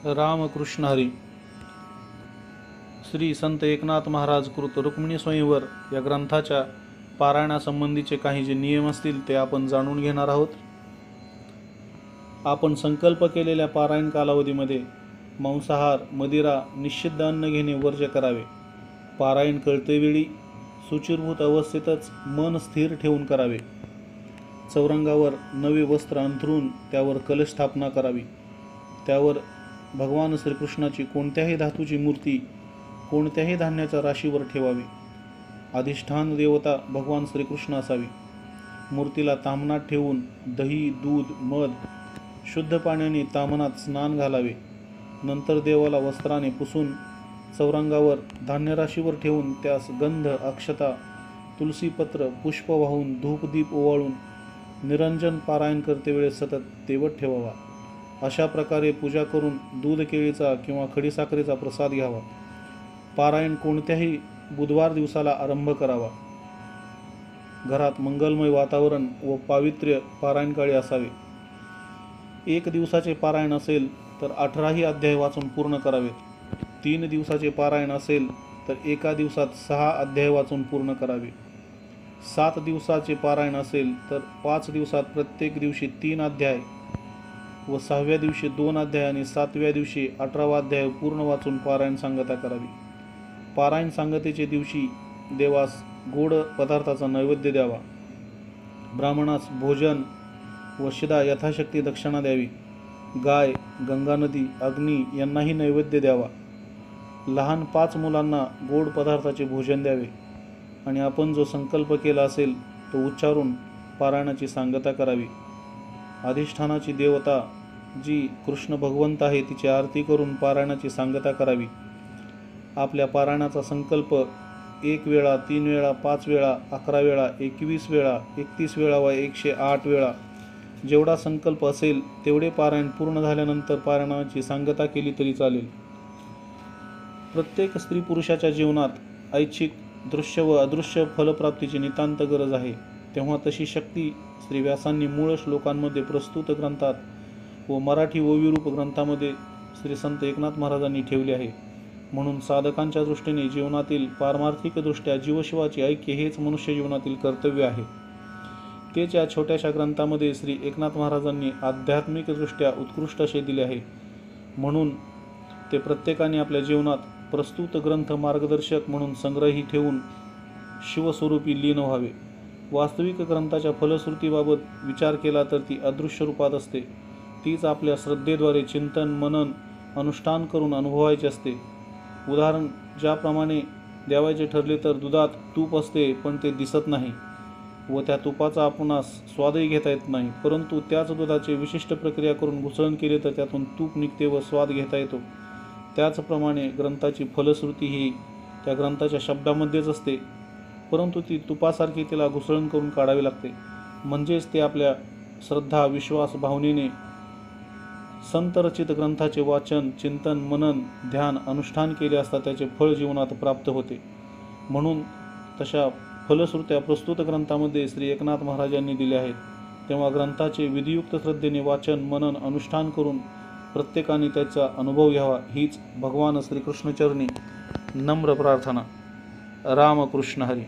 रामकृष्ण हरी. श्री संत एकनाथ महाराज कृत रुक्मिणी स्वयंवर या ग्रंथाच्या पारायणासंबंधीचे काही जे नियम असतील ते आपण जाणून घेणार आहोत. आपण संकल्प केलेल्या पारायण कालावधीमध्ये मांसाहार, मदिरा, निषिद्ध अन्न घेणे वर्ज्य करावे. पारायण कळतेवेळी शुचिर्भूत अवस्थेतच मन स्थिर ठेवून करावे. चौरंगावर नवे वस्त्र अंथरून त्यावर कलश स्थापना करावी. त्यावर भगवान श्रीकृष्णाची कोणत्याही धातूची मूर्ती कोणत्याही धान्याच्या राशीवर ठेवावी. अधिष्ठान देवता भगवान श्रीकृष्ण असावी. मूर्तीला तामनात ठेवून दही, दूध, मध, शुद्ध पाण्याने तामनात स्नान घालावे. नंतर देवाला वस्त्राने पुसून चौरंगावर धान्यराशीवर ठेवून त्यास गंध, अक्षता, तुलसीपत्र, पुष्प वाहून धूपदीप ओवाळून निरंजन पारायण करतेवेळेस सतत तेवत ठेवावा. अशा प्रकारे पूजा करून दूध केळीचा किंवा खडीसाखरेचा प्रसाद घ्यावा. पारायण कोणत्याही बुधवार दिवसाला आरंभ करावा. घरात मंगलमय वातावरण व पावित्र्य पारायणकाळी असावे. 1 दिवसाचे पारायण असेल तर 18ही अध्याय वाचून पूर्ण करावेत. 3 दिवसाचे पारायण असेल तर एका दिवसात 6 अध्याय वाचून पूर्ण करावे. 7 दिवसाचे पारायण असेल तर 5 दिवसात प्रत्येक दिवशी 3 अध्याय व 6व्या दिवशी 2 अध्याय आणि 7व्या दिवशी 18वा अध्याय पूर्ण वाचून पारायण सांगता करावी. पारायण सांगतेच्या दिवशी देवास गोड पदार्थाचा नैवेद्य द्यावा. ब्राह्मणास भोजन व शिदा यथाशक्ती दक्षिणा द्यावी. गाय, गंगा नदी, अग्नी यांनाही नैवेद्य द्यावा. लहान 5 मुलांना गोड पदार्थाचे भोजन द्यावे आणि आपण जो संकल्प केला असेल तो उच्चारून पारायणाची सांगता करावी. अधिष्ठानाची देवता जी कृष्ण भगवंत आहे तिची आरती करून पारायणाची सांगता करावी. आपल्या पारायणाचा संकल्प 1 वेळा, 3 वेळा, 5 वेळा, 11 वेळा, 21 वेळा, 31 वेळा व 108 वेळा जेवढा संकल्प असेल तेवढे पारायण पूर्ण झाल्यानंतर पारायणाची सांगता केली तरी चालेल. प्रत्येक स्त्री पुरुषाच्या जीवनात ऐच्छिक, दृश्य व अदृश्य फलप्राप्तीची नितांत गरज आहे. तेव्हा तशी शक्ती श्री व्यासांनी मूळ श्लोकांमध्ये प्रस्तुत ग्रंथात व मराठी ओविरूप ग्रंथामध्ये श्री संत एकनाथ महाराजांनी ठेवली आहे. म्हणून साधकांच्या दृष्टीने जीवनातील पारमार्थिकदृष्ट्या जीवशिवाचे ऐक्य हेच मनुष्य जीवनातील कर्तव्य आहे. तेच या छोट्याशा ग्रंथामध्ये श्री एकनाथ महाराजांनी आध्यात्मिकदृष्ट्या उत्कृष्ट असे दिले आहे. म्हणून ते प्रत्येकाने आपल्या जीवनात प्रस्तुत ग्रंथ मार्गदर्शक म्हणून संग्रही ठेवून शिवस्वरूपी लीन व्हावे. वास्तविक ग्रंथाच्या फलश्रुतीबाबत विचार केला तर ती अदृश्य रूपात असते. तीच आपल्या श्रद्धेद्वारे चिंतन, मनन, अनुष्ठान करून अनुभवायची असते. उदाहरण ज्याप्रमाणे द्यावायचे ठरले तर दुधात तूप असते पण ते दिसत नाही व त्या तुपाचा आपणास स्वादही घेता येत नाही. परंतु त्याच दुधाचे विशिष्ट प्रक्रिया करून घुसळण केले तर त्यातून तूप निघते व स्वाद घेता येतो. त्याचप्रमाणे ग्रंथाची फलश्रुती ही त्या ग्रंथाच्या शब्दामध्येच असते, परंतु ती तुपासारखी तिला घुसळण करून काढावी लागते. म्हणजेच ते आपल्या श्रद्धा, विश्वास, भावनेने संतरचित ग्रंथाचे वाचन, चिंतन, मनन, ध्यान, अनुष्ठान केले असता त्याचे फळ जीवनात प्राप्त होते. म्हणून तशा फलश्रुत्या प्रस्तुत ग्रंथामध्ये श्री एकनाथ महाराजांनी दिल्या आहेत. तेव्हा ग्रंथाचे विधियुक्त श्रद्धेने वाचन, मनन, अनुष्ठान करून प्रत्येकाने त्याचा अनुभव घ्यावा हीच भगवान श्रीकृष्णचरणी नम्र प्रार्थना. रामकृष्ण हरी.